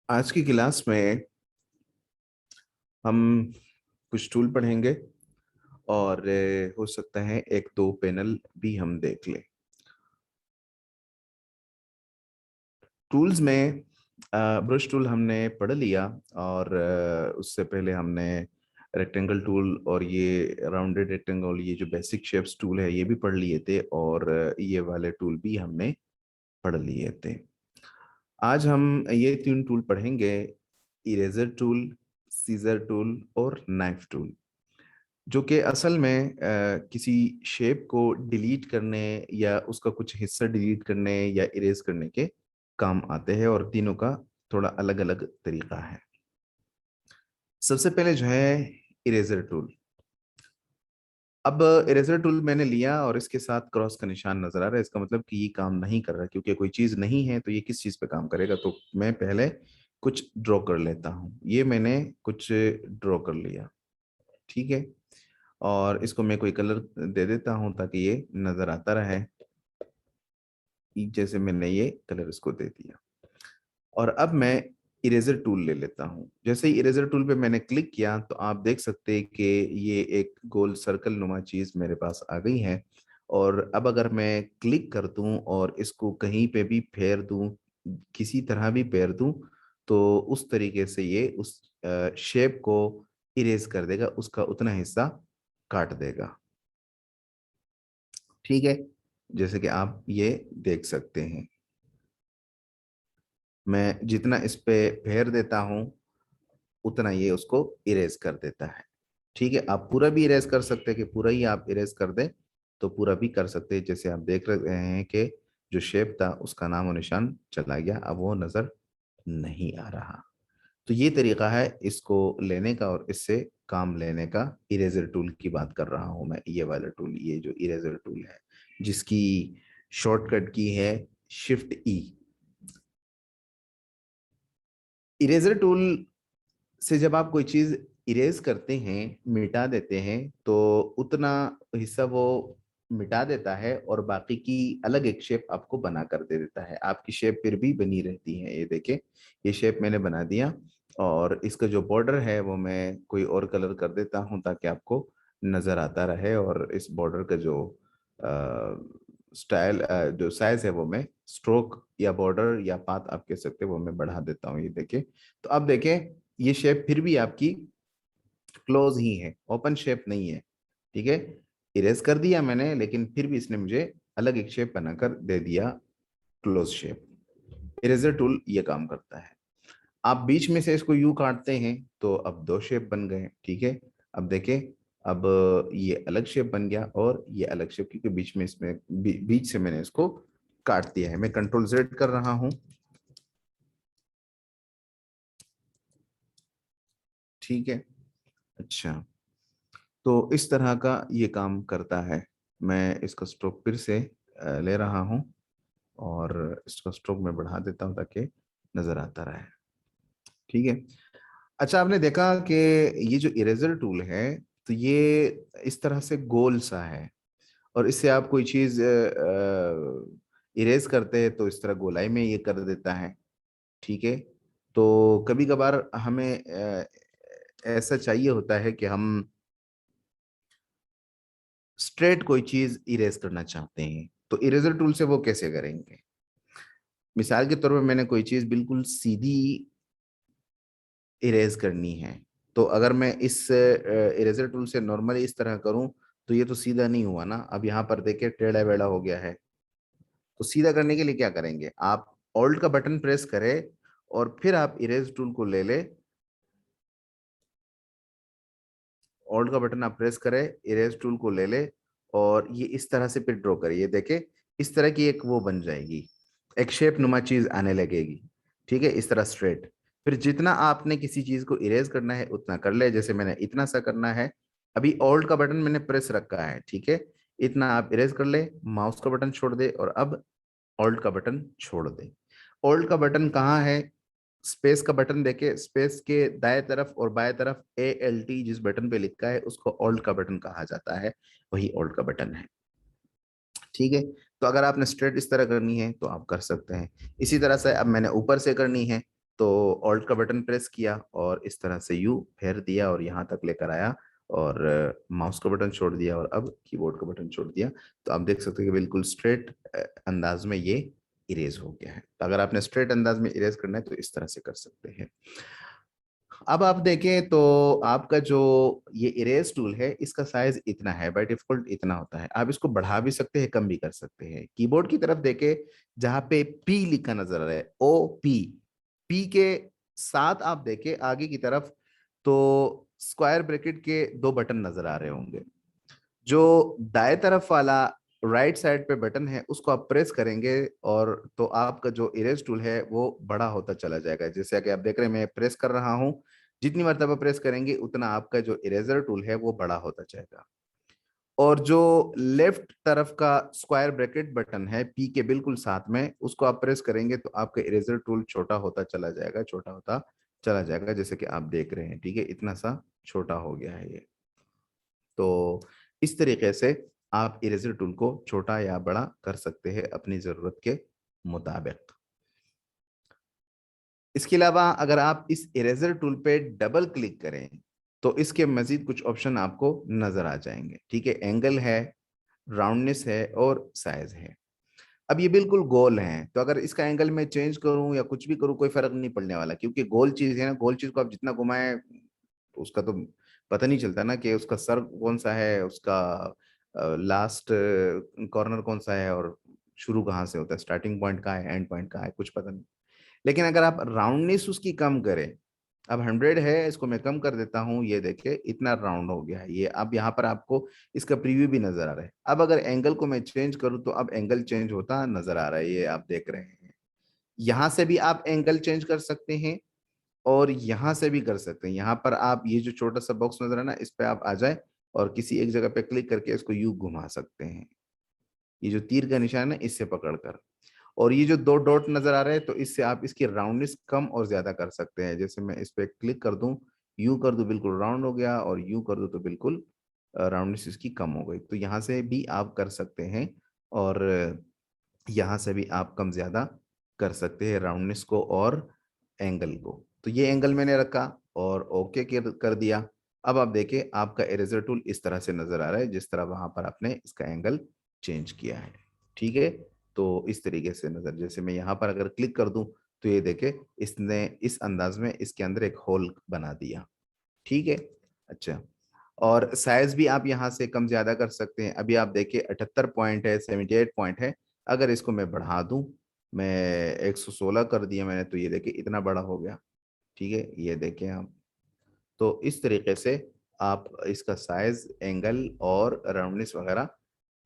आज की क्लास में हम कुछ टूल पढ़ेंगे और हो सकता है एक दो पैनल भी हम देख लें। टूल्स में ब्रश टूल हमने पढ़ लिया और उससे पहले हमने रेक्टेंगल टूल और ये राउंडेड रेक्टेंगल, ये जो बेसिक शेप्स टूल है ये भी पढ़ लिए थे और ये वाले टूल भी हमने पढ़ लिए थे। आज हम ये तीन टूल पढ़ेंगे: इरेजर टूल, सीजर टूल और नाइफ टूल, जो कि असल में किसी शेप को डिलीट करने या उसका कुछ हिस्सा डिलीट करने या इरेज करने के काम आते हैं और तीनों का थोड़ा अलग अलग तरीका है। सबसे पहले जो है इरेजर टूल। अब इरेजर टूल मैंने लिया और इसके साथ क्रॉस का निशान नजर आ रहा है, इसका मतलब कि ये काम नहीं कर रहा, क्योंकि कोई चीज नहीं है तो ये किस चीज पे काम करेगा। तो मैं पहले कुछ ड्रॉ कर लेता हूँ। ये मैंने कुछ ड्रॉ कर लिया, ठीक है, और इसको मैं कोई कलर दे देता हूं ताकि ये नजर आता रहे। जैसे मैंने ये कलर इसको दे दिया और अब मैं इरेजर टूल ले लेता हूं। जैसे ही इरेजर टूल पे मैंने क्लिक किया तो आप देख सकते हैं कि ये एक गोल सर्कल नुमा चीज मेरे पास आ गई है। और अब अगर मैं क्लिक कर दूं और इसको कहीं पे भी फेर दूं, किसी तरह भी फेर दूं, तो उस तरीके से ये उस शेप को इरेज कर देगा, उसका उतना हिस्सा काट देगा। ठीक है, जैसे कि आप ये देख सकते हैं, मैं जितना इस पे फेर देता हूं उतना ये उसको इरेज कर देता है। ठीक है, आप पूरा भी इरेज कर सकते हैं कि पूरा ही आप इरेज कर दें, तो पूरा भी कर सकते हैं। जैसे आप देख रहे हैं कि जो शेप था उसका नाम और निशान चला गया, अब वो नजर नहीं आ रहा। तो ये तरीका है इसको लेने का और इससे काम लेने का। इरेजर टूल की बात कर रहा हूं मैं, ये वाला टूल, ये जो इरेजर टूल है जिसकी शॉर्टकट की है शिफ्ट ई। इरेजर टूल से जब आप कोई चीज इरेज करते हैं, मिटा देते हैं, तो उतना हिस्सा वो मिटा देता है और बाकी की अलग एक शेप आपको बना कर दे देता है। आपकी शेप फिर भी बनी रहती है। ये देखे, ये शेप मैंने बना दिया और इसका जो बॉर्डर है वो मैं कोई और कलर कर देता हूं ताकि आपको नजर आता रहे। और इस बॉर्डर का जो स्टाइल, जो साइज है, वो मैं स्ट्रोक या बॉर्डर या पाथ आप कह सकते हैं, वो मैं बढ़ा देता हूँ। ये देखें, तो अब देखें ये शेप फिर भी आपकी क्लोज ही है, ओपन शेप नहीं है। ठीक है, इरेज कर दिया मैंने, लेकिन फिर भी इसने मुझे अलग एक शेप बनाकर दे दिया, क्लोज शेप। इरेजर टूल ये काम करता है। आप बीच में से इसको यू काटते हैं तो अब दो शेप बन गए। ठीक है, अब देखें, अब ये अलग शेप बन गया और ये अलग शेप, क्योंकि बीच में इसमें बीच से मैंने इसको काट दिया है। मैं कंट्रोल जेड कर रहा हूं। ठीक है, अच्छा, तो इस तरह का ये काम करता है। मैं इसका स्ट्रोक फिर से ले रहा हूं और इसका स्ट्रोक में बढ़ा देता हूं ताकि नजर आता रहे। ठीक है, अच्छा, आपने देखा कि ये जो इरेजर टूल है, तो ये इस तरह से गोल सा है और इससे आप कोई चीज इरेज करते हैं तो इस तरह गोलाई में ये कर देता है। ठीक है, तो कभी कभार हमें ऐसा चाहिए होता है कि हम स्ट्रेट कोई चीज इरेज करना चाहते हैं, तो इरेजर टूल से वो कैसे करेंगे। मिसाल के तौर पे मैंने कोई चीज बिल्कुल सीधी इरेज करनी है, तो अगर मैं इस इरेजर टूल से नॉर्मली इस तरह करूं तो ये तो सीधा नहीं हुआ ना। अब यहाँ पर देखिए टेढ़ा बेढ़ा हो गया है। तो सीधा करने के लिए क्या करेंगे, आप ऑल्ट का बटन प्रेस करें और फिर आप इरेज टूल को ले ले। ऑल्ट का बटन आप प्रेस करें, इरेज टूल को ले ले और ये इस तरह से फिर ड्रॉ करिए। देखे, इस तरह की एक वो बन जाएगी, एक शेप नुमा चीज आने लगेगी। ठीक है, इस तरह स्ट्रेट। फिर जितना आपने किसी चीज को इरेज करना है उतना कर ले। जैसे मैंने इतना सा करना है, अभी ऑल्ट का बटन मैंने प्रेस रखा है। ठीक है, इतना आप इरेज कर ले, माउस का बटन छोड़ दे और अब ऑल्ट का बटन छोड़ दे। ऑल्ट का बटन कहाँ है, स्पेस का बटन देखे, स्पेस के दाएं तरफ और बाएं तरफ ALT जिस बटन पे लिखा है उसको ऑल्ट का बटन कहा जाता है, वही ऑल्ट का बटन है। ठीक है, तो अगर आपने स्ट्रेट इस तरह करनी है तो आप कर सकते हैं। इसी तरह से अब मैंने ऊपर से करनी है तो ऑल्ट का बटन प्रेस किया और इस तरह से यू फेर दिया और यहाँ तक लेकर आया और माउस का बटन छोड़ दिया और अब कीबोर्ड का बटन छोड़ दिया। तो आप देख सकते हैं कि बिल्कुल स्ट्रेट अंदाज में ये इरेज हो गया है। तो अगर आपने स्ट्रेट अंदाज में इरेज करना है तो इस तरह से कर सकते हैं। अब आप देखें तो आपका जो ये इरेज टूल है इसका साइज इतना है, बाय डिफॉल्ट इतना होता है। आप इसको बढ़ा भी सकते हैं, कम भी कर सकते हैं। कीबोर्ड की तरफ देखें, जहां पे पी लिखा नजर आ रहा है, ओ पी, पी के साथ आप देखें आगे की तरफ तो स्क्वायर ब्रैकेट के दो बटन नजर आ रहे होंगे। जो दाएं तरफ वाला राइट साइड पे बटन है उसको आप प्रेस करेंगे और तो आपका जो इरेज टूल है वो बड़ा होता चला जाएगा। जैसे कि आप देख रहे हैं मैं प्रेस कर रहा हूं, जितनी मर्तबा प्रेस करेंगे उतना आपका जो इरेजर टूल है वो बड़ा होता जाएगा। और जो लेफ्ट तरफ का स्क्वायर ब्रैकेट बटन है पी के बिल्कुल साथ में, उसको आप प्रेस करेंगे तो आपका इरेजर टूल छोटा होता चला जाएगा, छोटा होता चला जाएगा, जैसे कि आप देख रहे हैं। ठीक है, इतना सा छोटा हो गया है ये। तो इस तरीके से आप इरेजर टूल को छोटा या बड़ा कर सकते हैं अपनी जरूरत के मुताबिक। इसके अलावा अगर आप इस इरेजर टूल पे डबल क्लिक करें तो इसके मजीद कुछ ऑप्शन आपको नजर आ जाएंगे। ठीक है, एंगल है, राउंडनेस है और साइज है। अब ये बिल्कुल गोल है, तो अगर इसका एंगल मैं चेंज करूं या कुछ भी करूं कोई फर्क नहीं पड़ने वाला, क्योंकि गोल चीज है ना, गोल चीज को आप जितना घुमाएं उसका तो पता नहीं चलता ना कि उसका सर कौन सा है, उसका लास्ट कॉर्नर कौन सा है और शुरू कहाँ से होता है, स्टार्टिंग पॉइंट कहाँ है, एंड पॉइंट कहाँ है, कुछ पता नहीं। लेकिन अगर आप राउंडनेस उसकी कम करें, अब 100 है, इसको मैं कम कर देता हूं, ये देखिए इतना राउंड हो गया है ये। अब यहाँ पर आपको इसका प्रीव्यू भी नजर आ रहा है। अब अगर एंगल को मैं चेंज करूँ तो अब एंगल चेंज होता नजर आ रहा है, ये आप देख रहे हैं। यहाँ से भी आप एंगल चेंज कर सकते हैं और यहाँ से भी कर सकते हैं। यहाँ पर आप ये जो छोटा सा बॉक्स नजर है ना, इस पे आप आ जाए और किसी एक जगह पे क्लिक करके इसको यू घुमा सकते हैं, ये जो तीर का निशान है इससे पकड़कर। और ये जो दो डॉट नजर आ रहे हैं तो इससे आप इसकी राउंडनेस कम और ज्यादा कर सकते हैं। जैसे मैं इस पे क्लिक कर दूं, यू कर दूं बिल्कुल राउंड हो गया, और यू कर दूं तो बिल्कुल राउंडनेस इसकी कम हो गई। तो यहाँ से भी आप कर सकते हैं और यहाँ से भी आप कम ज्यादा कर सकते हैं राउंडनेस को और एंगल को। तो ये एंगल मैंने रखा और ओके कर दिया। अब आप देखिए आपका इरेजर टूल इस तरह से नजर आ रहा है जिस तरह वहां पर आपने इसका एंगल चेंज किया है। ठीक है, तो इस तरीके से नजर, जैसे मैं यहाँ पर अगर क्लिक कर दूं तो ये देखे इसने इस अंदाज में इसके अंदर एक होल बना दिया। ठीक है, अच्छा। और साइज भी आप यहाँ से कम ज्यादा कर सकते हैं। अभी आप देखिए 78 पॉइंट है, 78 पॉइंट है। अगर इसको मैं बढ़ा दूं, मैं 116 कर दिया मैंने, तो ये देखिए इतना बड़ा हो गया। ठीक है, ये देखें आप। तो इस तरीके से आप इसका साइज, एंगल और राउंडनेस वगैरह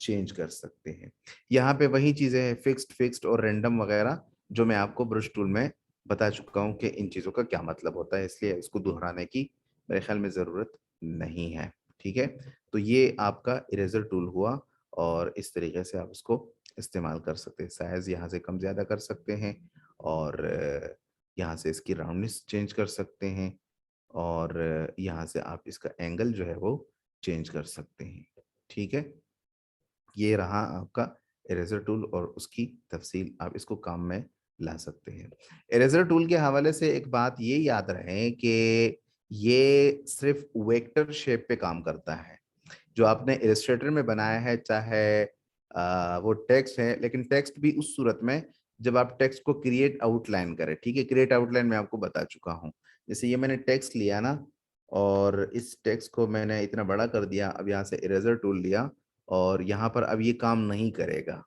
चेंज कर सकते हैं। यहाँ पे वही चीजें हैं फिक्स्ड और रैंडम वगैरह, जो मैं आपको ब्रश टूल में बता चुका हूँ कि इन चीजों का क्या मतलब होता है, इसलिए इसको दोहराने की मेरे ख्याल में जरूरत नहीं है। ठीक है, तो ये आपका इरेजर टूल हुआ और इस तरीके से आप इसको इस्तेमाल कर सकते हैं। साइज यहाँ से कम ज्यादा कर सकते हैं और यहाँ से इसकी राउंडनेस चेंज कर सकते हैं और यहाँ से आप इसका एंगल जो है वो चेंज कर सकते हैं। ठीक है, ये रहा आपका इरेजर टूल और उसकी तफसील, आप इसको काम में ला सकते हैं। इरेजर टूल के हवाले से एक बात ये याद रहे कि ये सिर्फ वेक्टर शेप पे काम करता है। जो आपने इलस्ट्रेटर में बनाया है, चाहे वो टेक्स्ट है, लेकिन टेक्स्ट भी उस सूरत में जब आप टेक्स्ट को क्रिएट आउटलाइन करें। ठीक है, क्रिएट आउटलाइन मैं आपको बता चुका हूँ। जैसे ये मैंने टेक्स्ट लिया ना और इस टेक्स्ट को मैंने इतना बड़ा कर दिया, अब यहाँ से इरेजर टूल लिया और यहाँ पर अब ये काम नहीं करेगा।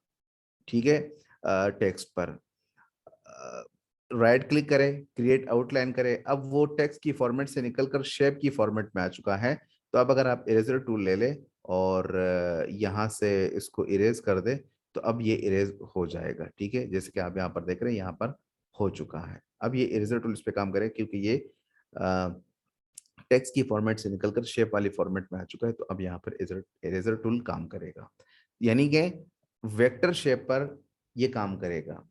ठीक है, टेक्स्ट पर राइट क्लिक करें, क्रिएट आउटलाइन करें, अब वो टेक्स्ट की फॉर्मेट से निकलकर शेप की फॉर्मेट में आ चुका है। तो अब अगर आप इरेजर टूल ले ले और यहाँ से इसको इरेज कर दे तो अब ये इरेज हो जाएगा। ठीक है, जैसे कि आप यहाँ पर देख रहे हैं यहाँ पर हो चुका है। अब ये इरेजर टूल इस पे काम करे क्योंकि ये टेक्स्ट की फॉर्मेट से निकलकर शेप वाली फॉर्मेट में आ चुका है। तो अब यहाँ पर इरेजर टूल काम करेगा, यानी कि वेक्टर शेप पर ये काम करेगा,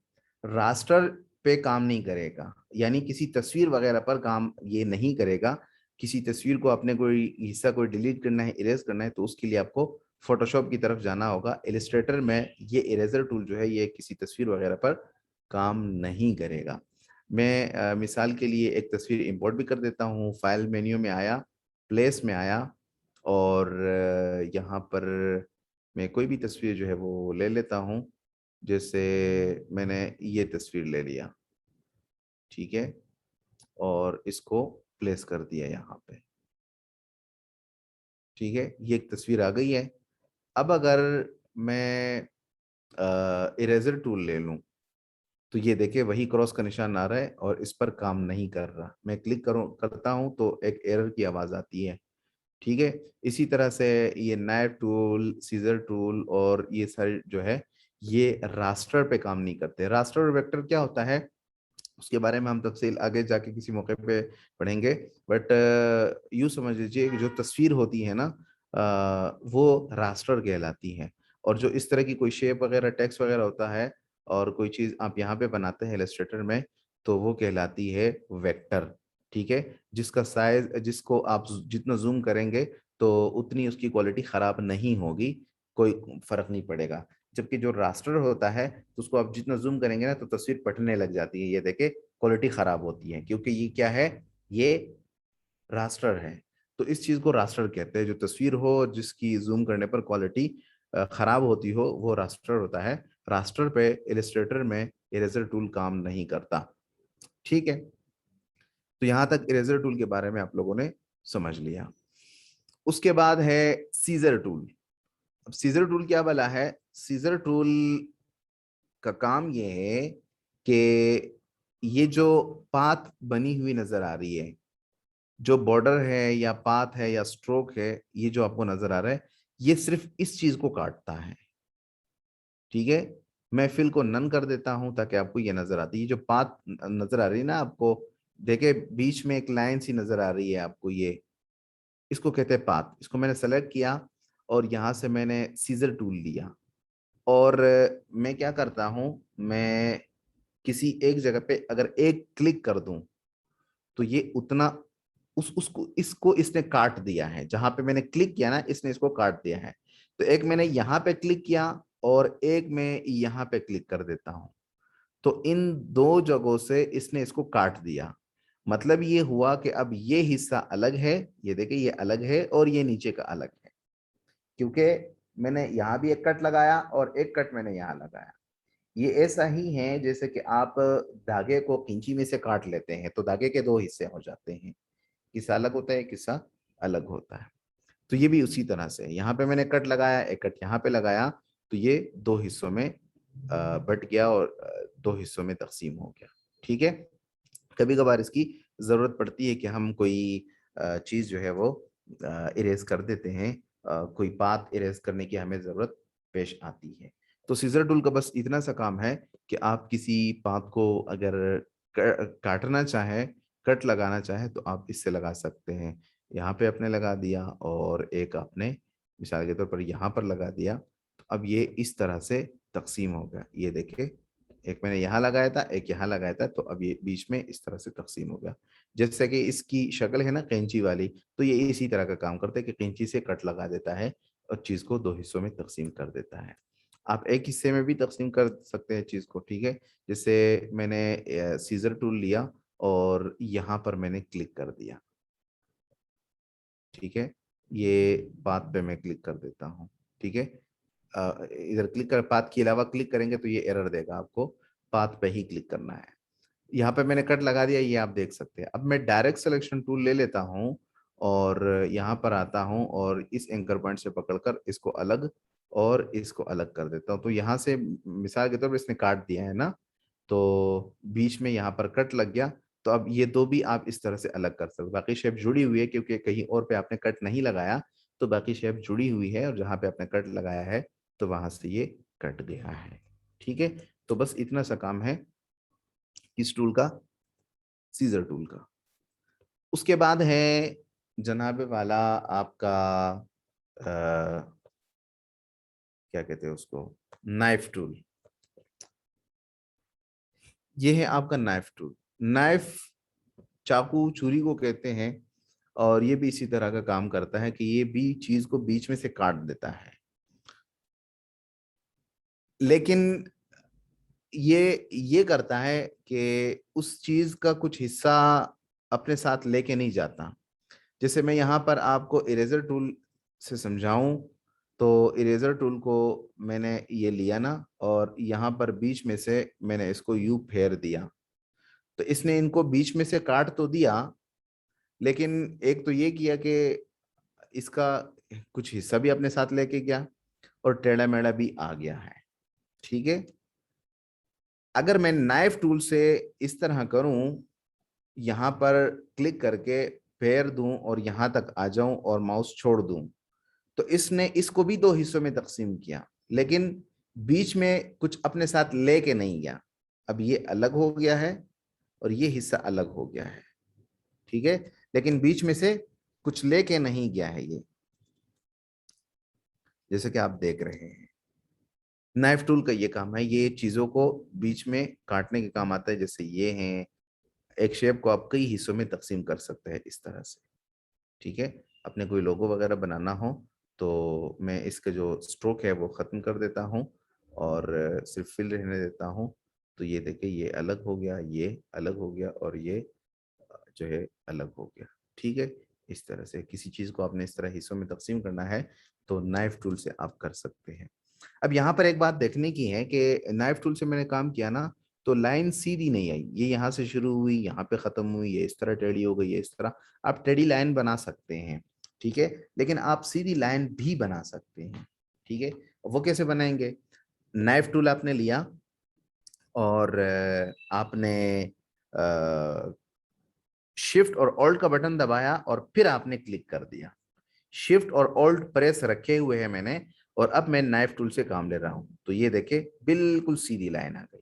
रास्टर पे काम नहीं करेगा, यानी किसी तस्वीर वगैरह पर काम ये नहीं करेगा। किसी तस्वीर को अपने कोई हिस्सा कोई डिलीट करना है, इरेज करना है, तो उसके लिए आपको फोटोशॉप की तरफ जाना होगा। इलस्ट्रेटर में ये इरेजर टूल जो है ये किसी तस्वीर वगैरह पर काम नहीं करेगा। मिसाल के लिए एक तस्वीर इंपोर्ट भी कर देता हूँ। फाइल मेन्यू में आया, प्लेस में आया, और यहाँ पर मैं कोई भी तस्वीर जो है वो ले लेता हूँ। जैसे मैंने ये तस्वीर ले लिया, ठीक है, और इसको प्लेस कर दिया यहाँ पे, ठीक है, ये एक तस्वीर आ गई है। अब अगर मैं इरेजर टूल ले लूं, तो ये देखिए वही क्रॉस का निशान आ रहा है और इस पर काम नहीं कर रहा। मैं क्लिक करता हूं तो एक एरर की आवाज आती है, ठीक है। इसी तरह से ये नाइफ टूल, सीजर टूल और ये सारे जो है ये रास्टर पे काम नहीं करते। रास्टर और वेक्टर क्या होता है उसके बारे में हम तफसील आगे जाके किसी मौके पे पढ़ेंगे। बट यूँ समझ लीजिए कि जो तस्वीर होती है ना, वो रास्टर कहलाती है। और जो इस तरह की कोई शेप वगैरह, टेक्स्ट वगैरह होता है और कोई चीज़ आप यहाँ पे बनाते हैं इलस्ट्रेटर में, तो वो कहलाती है वेक्टर, ठीक है। जिसका साइज, जिसको आप जितना जूम करेंगे तो उतनी उसकी क्वालिटी खराब नहीं होगी, कोई फर्क नहीं पड़ेगा। जबकि जो रास्टर होता है तो उसको आप जितना जूम करेंगे ना तो तस्वीर फटने लग जाती है, ये देखे क्वालिटी खराब होती है, क्योंकि ये क्या है, ये रास्टर है। तो इस चीज को रास्टर कहते हैं। जो तस्वीर हो जिसकी जूम करने पर क्वालिटी खराब होती हो वो रास्टर होता है। रास्टर पे इलस्ट्रेटर में इरेजर टूल काम नहीं करता, ठीक है। तो यहां तक इरेजर टूल के बारे में आप लोगों ने समझ लिया। उसके बाद है सीजर टूल। अब सीजर टूल क्या भला है? सीजर टूल का काम ये है कि ये जो पाथ बनी हुई नजर आ रही है, जो बॉर्डर है या पाथ है या स्ट्रोक है, ये जो आपको नजर आ रहा है, ये सिर्फ इस चीज को काटता है, ठीक है। मैं फिल को नन कर देता हूं ताकि आपको ये नजर आती है। ये जो पाथ नजर आ रही है ना आपको, देखे बीच में एक लाइन सी नजर आ रही है आपको, ये इसको कहते हैं पाथ। इसको मैंने सेलेक्ट किया और यहां से मैंने सीजर टूल लिया और मैं क्या करता हूं, मैं किसी एक जगह पे अगर एक क्लिक कर दूं तो ये उतना उसको इसको इसने काट दिया है। जहां पे मैंने क्लिक किया ना, इसने इसको काट दिया है। तो एक मैंने यहां पे क्लिक किया और एक मैं यहां पे क्लिक कर देता हूं, तो इन दो जगहों से इसने इसको काट दिया। मतलब ये हुआ कि अब ये हिस्सा अलग है, ये देखिए ये अलग है और ये नीचे का अलग है, क्योंकि मैंने यहां भी एक कट लगाया और एक कट मैंने यहां लगाया। ये ऐसा ही है जैसे कि आप धागे को कैंची में से काट लेते हैं तो धागे के दो हिस्से हो जाते हैं, किस्सा अलग होता है, किस्सा अलग होता है। तो ये भी उसी तरह से, यहाँ पे मैंने कट लगाया, एक कट यहाँ पे लगाया, तो ये दो हिस्सों में बट गया और दो हिस्सों में तकसीम हो गया, ठीक है। कभी कभार इसकी जरूरत पड़ती है कि हम कोई चीज जो है वो इरेज कर देते हैं, कोई पाथ इरेज करने की हमें जरूरत पेश आती है। तो सीजर टूल का बस इतना सा काम है कि आप किसी पाथ को अगर काटना चाहें, कट लगाना चाहें, तो आप इससे लगा सकते हैं। यहाँ पे आपने लगा दिया और एक आपने मिसाल के तौर पर यहाँ पर लगा दिया, तो अब ये इस तरह से तकसीम हो गया। ये देखिए एक मैंने यहाँ लगाया था, एक यहाँ लगाया था, तो अब ये बीच में इस तरह से तकसीम हो गया। जैसे कि इसकी शक्ल है ना कैंची वाली, तो ये इसी तरह का काम करता है कि कैंची से कट लगा देता है और चीज को दो हिस्सों में तकसीम कर देता है। आप एक हिस्से में भी तकसीम कर सकते हैं चीज को, ठीक है। जैसे मैंने सीजर टूल लिया और यहाँ पर मैंने क्लिक कर दिया, ठीक है। ये पाथ पे मैं क्लिक कर देता हूँ, ठीक है। इधर क्लिक कर, पाथ के अलावा क्लिक करेंगे तो ये एरर देगा आपको, पाथ पे ही क्लिक करना है। यहाँ पे मैंने कट लगा दिया, ये आप देख सकते हैं। अब मैं डायरेक्ट सिलेक्शन टूल ले लेता हूँ और यहाँ पर आता हूँ और इस एंकर पॉइंट से पकड़कर इसको अलग और इसको अलग कर देता हूँ। तो यहाँ से मिसाल के तौर पर इसने काट दिया है ना, तो बीच में यहाँ पर कट लग गया। तो अब ये दो भी आप इस तरह से अलग कर सकते हो। बाकी शेप जुड़ी हुई है क्योंकि कहीं और पे आपने कट नहीं लगाया, तो बाकी शेप जुड़ी हुई है और जहाँ पे आपने कट लगाया है तो वहां से ये कट गया है, ठीक है। तो बस इतना सा काम है इस टूल का, सीजर टूल का। उसके बाद है जनाबे वाला आपका क्या कहते हैं उसको, नाइफ टूल। ये है आपका नाइफ टूल। नाइफ चाकू छुरी को कहते हैं और ये भी इसी तरह का काम करता है कि ये भी चीज को बीच में से काट देता है। लेकिन ये करता है कि उस चीज का कुछ हिस्सा अपने साथ लेके नहीं जाता। जैसे मैं यहाँ पर आपको इरेजर टूल से समझाऊं, तो इरेजर टूल को मैंने ये लिया ना, और यहाँ पर बीच में से मैंने इसको यू फेर दिया, तो इसने इनको बीच में से काट तो दिया, लेकिन एक तो ये किया कि इसका कुछ हिस्सा भी अपने साथ लेके गया और टेढ़ा मेढ़ा भी आ गया है। ठीक है, अगर मैं नाइफ टूल से इस तरह करूं, यहां पर क्लिक करके फेर दूं और यहां तक आ जाऊं और माउस छोड़ दूं, तो इसने इसको भी दो हिस्सों में तकसीम किया, लेकिन बीच में कुछ अपने साथ लेके नहीं गया। अब ये अलग हो गया है और ये हिस्सा अलग हो गया है। ठीक है, लेकिन बीच में से कुछ लेके नहीं गया है ये, जैसे कि आप देख रहे हैं। नाइफ टूल का ये काम है, ये चीजों को बीच में काटने के काम आता है। जैसे ये हैं, एक शेप को आप कई हिस्सों में तकसीम कर सकते हैं इस तरह से। ठीक है, अपने कोई लोगो वगैरह बनाना हो तो मैं इसका जो स्ट्रोक है वो ख़त्म कर देता हूँ और सिर्फ फिल रहने देता हूँ। तो ये देखिए, ये अलग हो गया, ये अलग हो गया और ये जो है अलग हो गया। ठीक है, इस तरह से किसी चीज़ को आपने इस तरह हिस्सों में तकसीम करना है तो नाइफ टूल से आप कर सकते हैं। अब यहाँ पर एक बात देखने की है कि नाइफ टूल से मैंने काम किया ना, तो लाइन सीधी नहीं आई, ये यहाँ से शुरू हुई, यहाँ पे खत्म हुई, ये इस तरह टेढ़ी हो गई, ये इस तरह। आप टेढ़ी लाइन बना सकते हैं, ठीक है, लेकिन आप सीधी लाइन भी बना सकते हैं। ठीक है, वो कैसे बनाएंगे? नाइफ टूल आपने लिया और आपने शिफ्ट और ऑल्ट का बटन दबाया और फिर आपने क्लिक कर दिया। शिफ्ट और ऑल्ट प्रेस रखे हुए हैं मैंने, और अब मैं नाइफ टूल से काम ले रहा हूं, तो ये देखे बिल्कुल सीधी लाइन आ गई।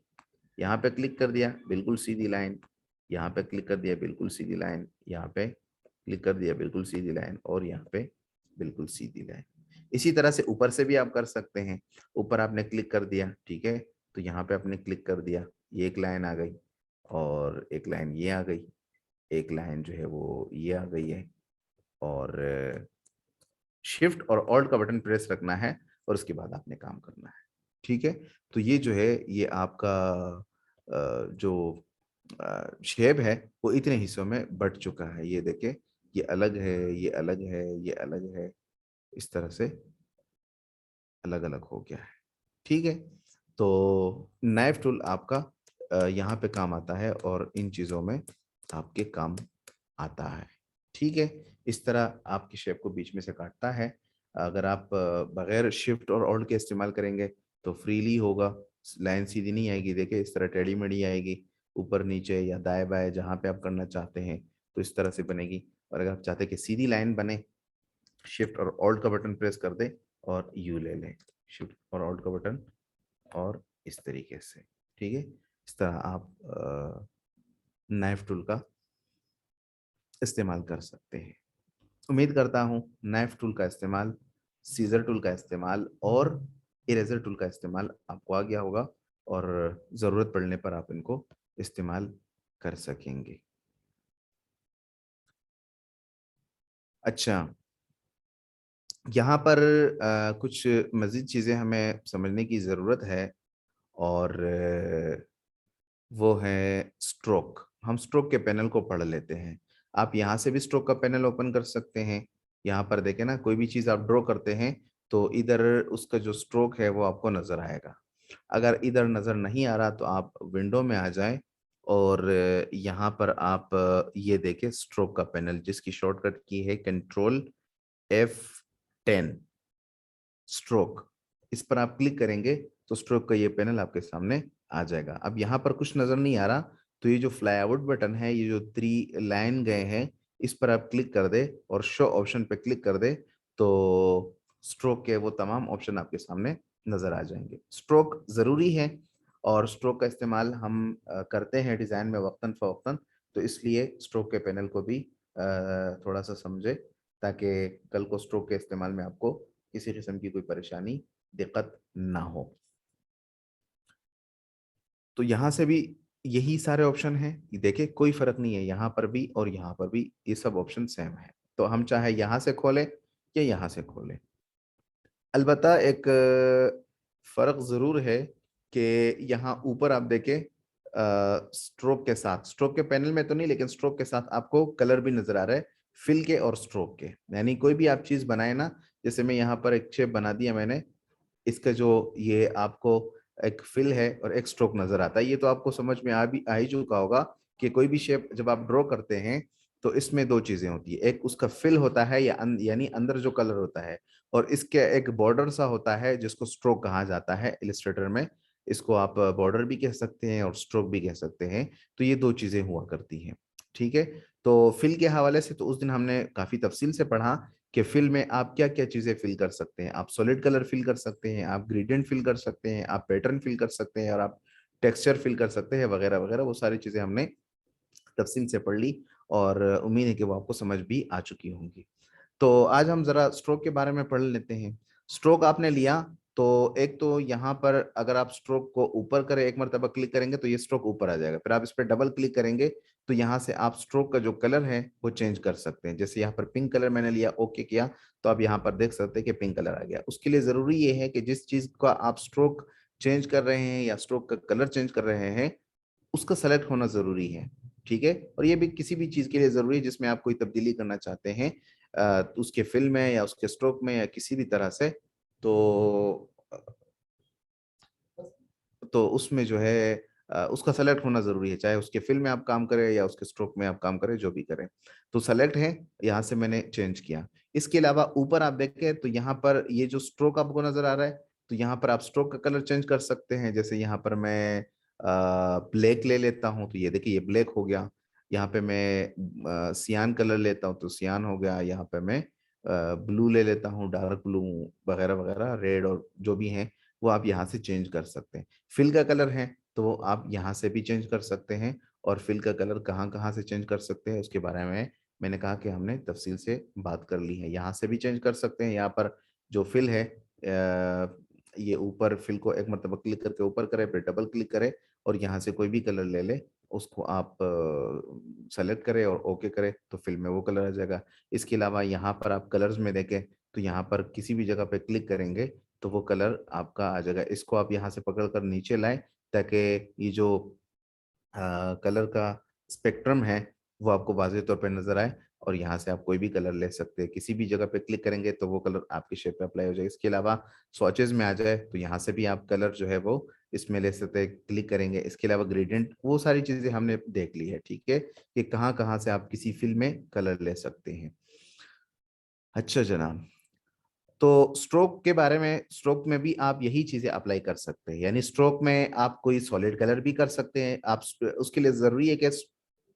यहाँ पे क्लिक कर दिया, बिल्कुल सीधी लाइन। यहाँ पे क्लिक कर दिया, बिल्कुल सीधी लाइन। यहाँ पे क्लिक कर दिया, बिल्कुल सीधी लाइन। और यहाँ पे बिल्कुल सीधी लाइन। इसी तरह से ऊपर से भी आप कर सकते हैं। ऊपर आपने क्लिक कर दिया, ठीक है, तो यहाँ पे आपने क्लिक कर दिया, ये एक लाइन आ गई और एक लाइन ये आ गई, एक लाइन जो है वो ये आ गई है। और शिफ्ट और ऑल्ट का बटन प्रेस रखना है और उसके बाद आपने काम करना है। ठीक है, तो ये जो है ये आपका जो शेप है वो इतने हिस्सों में बट चुका है। ये देखे, ये अलग है, ये अलग है, ये अलग है, इस तरह से अलग अलग हो गया है। ठीक है, तो नाइफ टूल आपका यहाँ पे काम आता है और इन चीज़ों में आपके काम आता है। ठीक है, इस तरह आपकी शेप को बीच में से काटता है। अगर आप बगैर शिफ्ट और ऑल्ट के इस्तेमाल करेंगे तो फ्रीली होगा, लाइन सीधी नहीं आएगी। देखिए, इस तरह टेढ़ी मेढ़ी आएगी, ऊपर नीचे या दाएं बाएं जहाँ पे आप करना चाहते हैं तो इस तरह से बनेगी। और अगर आप चाहते हैं कि सीधी लाइन बने, शिफ्ट और ऑल्ट का बटन प्रेस कर दे और यू ले लें, शिफ्ट और ऑल्ट का बटन, और इस तरीके से। ठीक है, इस तरह आप नाइफ टूल का इस्तेमाल कर सकते हैं। उम्मीद करता हूँ नाइफ टूल का इस्तेमाल, सीजर टूल का इस्तेमाल और इरेजर टूल का इस्तेमाल आपको आ गया होगा और ज़रूरत पड़ने पर आप इनको इस्तेमाल कर सकेंगे। अच्छा, यहाँ पर कुछ मज़ीद चीज़ें हमें समझने की ज़रूरत है, और वो है स्ट्रोक। हम स्ट्रोक के पैनल को पढ़ लेते हैं। आप यहाँ से भी स्ट्रोक का पैनल ओपन कर सकते हैं। यहाँ पर देखें ना, कोई भी चीज़ आप ड्रॉ करते हैं तो इधर उसका जो स्ट्रोक है वो आपको नज़र आएगा। अगर इधर नज़र नहीं आ रहा तो आप विंडो में आ जाएं और यहाँ पर आप ये देखें स्ट्रोक का पैनल, जिसकी शॉर्टकट की है Ctrl+F10, स्ट्रोक। इस पर आप क्लिक करेंगे तो स्ट्रोक का ये पैनल आपके सामने आ जाएगा। अब यहाँ पर कुछ नजर नहीं आ रहा, तो ये जो फ्लाई आउट बटन है, ये जो 3 लाइन गए हैं, इस पर आप क्लिक कर दे और शो ऑप्शन पे क्लिक कर दे, तो स्ट्रोक के वो तमाम ऑप्शन आपके सामने नजर आ जाएंगे। स्ट्रोक जरूरी है और स्ट्रोक का इस्तेमाल हम करते हैं डिजाइन में वक्तन फवक्तन, तो इसलिए स्ट्रोक के पैनल को भी थोड़ा सा समझे, ताकि कल को स्ट्रोक के इस्तेमाल में आपको किसी किस्म की कोई परेशानी, दिक्कत ना हो। तो यहाँ से भी यही सारे ऑप्शन हैं, देखिए कोई फर्क नहीं है, यहाँ पर भी और यहाँ पर भी ये सब ऑप्शन सेम है। तो हम चाहे यहाँ से खोलें या यहाँ से खोलें। अलबत्ता एक फर्क जरूर है कि यहाँ ऊपर आप देखें स्ट्रोक के साथ, स्ट्रोक के पैनल में तो नहीं लेकिन स्ट्रोक के साथ आपको कलर भी नजर आ रहा है फिल के और स्ट्रोक के। यानी कोई भी आप चीज बनाए ना, जैसे मैं यहाँ पर एक शेप बना दिया मैंने, इसका जो ये आपको एक फिल है और एक स्ट्रोक नजर आता है। ये तो आपको समझ में आ ही चुका होगा कि कोई भी शेप जब आप ड्रॉ करते हैं तो इसमें दो चीजें होती है, एक उसका फिल होता है या यानी अंदर जो कलर होता है, और इसके एक बॉर्डर सा होता है जिसको स्ट्रोक कहा जाता है इलिस्ट्रेटर में। इसको आप बॉर्डर भी कह सकते हैं और स्ट्रोक भी कह सकते हैं। तो ये दो चीजें हुआ करती हैं, ठीक है। तो फिल के हवाले से तो उस दिन हमने काफी तफसील से पढ़ा कि फिल में आप क्या क्या चीजें फिल कर सकते हैं। आप सॉलिड कलर फिल कर सकते हैं, आप ग्रेडियंट फिल कर सकते हैं, आप पैटर्न फिल कर सकते हैं, और आप टेक्सचर फिल कर सकते हैं, वगैरह वगैरह। वो सारी चीजें हमने तफसील से पढ़ ली और उम्मीद है कि वो आपको समझ भी आ चुकी होंगी। तो आज हम जरा स्ट्रोक के बारे में पढ़ लेते हैं। स्ट्रोक आपने लिया तो एक तो यहाँ पर अगर आप स्ट्रोक को ऊपर करें, एक मरतबा क्लिक करेंगे तो ये स्ट्रोक ऊपर आ जाएगा। फिर आप इस पर डबल क्लिक करेंगे तो यहाँ से आप स्ट्रोक का जो कलर है वो चेंज कर सकते हैं। जैसे यहाँ पर पिंक कलर मैंने लिया, ओके किया, तो आप यहाँ पर देख सकते हैं कि पिंक कलर आ गया। उसके लिए जरूरी ये है कि जिस चीज का आप स्ट्रोक चेंज कर रहे हैं या स्ट्रोक का कलर चेंज कर रहे हैं उसका सेलेक्ट होना जरूरी है, ठीक है। और ये भी किसी भी चीज के लिए जरूरी है जिसमें आप कोई तब्दीली करना चाहते हैं, उसके फिल में या उसके स्ट्रोक में या किसी भी तरह से, तो उसमें जो है उसका सेलेक्ट होना जरूरी है, चाहे उसके फिल में आप काम करें या उसके स्ट्रोक में आप काम करें, जो भी करें। तो सेलेक्ट है, यहाँ से मैंने चेंज किया। इसके अलावा ऊपर आप देखें तो यहाँ पर ये जो स्ट्रोक आपको नजर आ रहा है, तो यहाँ पर आप स्ट्रोक का कलर चेंज कर सकते हैं। जैसे यहाँ पर मैं ब्लैक ले लेता हूँ तो ये देखिए ये ब्लैक हो गया। यहाँ पे मैं सियान कलर लेता हूँ तो सियान हो गया। यहाँ पे मैं ब्लू ले लेता हूँ, डार्क ब्लू वगैरह वगैरह, रेड और जो भी हैं वो आप यहाँ से चेंज कर सकते हैं। फिल का कलर है तो वो आप यहाँ से भी चेंज कर सकते हैं। और फिल का कलर कहाँ कहाँ से चेंज कर सकते हैं उसके बारे में मैंने कहा कि हमने तफसील से बात कर ली है। यहाँ से भी चेंज कर सकते हैं। यहाँ पर जो फिल है ये ऊपर फिल को एक मरतबा क्लिक करके ऊपर करें, फिर डबल क्लिक करें और यहाँ से कोई भी कलर ले ले, उसको आप सेलेक्ट करें और ओके करें तो फिल में वो कलर आ जाएगा। इसके अलावा यहाँ पर आप कलर्स में देखें तो यहाँ पर किसी भी जगह पे क्लिक करेंगे तो वो कलर आपका आ जाएगा। इसको आप यहाँ से पकड़ कर नीचे लाएं ताकि ये जो कलर का स्पेक्ट्रम है वो आपको वाज़ेह तौर पे नजर आए। और यहाँ से आप कोई भी कलर ले सकते हैं, किसी भी जगह पे क्लिक करेंगे तो वो कलर आपके शेप पे अप्लाई हो जाएगा। इसके अलावा स्वॉचेज में आ जाए तो यहाँ से भी आप कलर जो है वो इसमें ले सकते हैं, क्लिक करेंगे। इसके अलावा ग्रेडियंट, वो सारी चीजें हमने देख ली है, ठीक है, कि कहाँ कहाँ से आप किसी फिल्म में कलर ले सकते हैं। अच्छा जनाब, तो स्ट्रोक के बारे में, स्ट्रोक में भी आप यही चीजें अप्लाई कर सकते हैं। यानी स्ट्रोक में आप कोई सॉलिड कलर भी कर सकते हैं। आप उसके लिए जरूरी है कि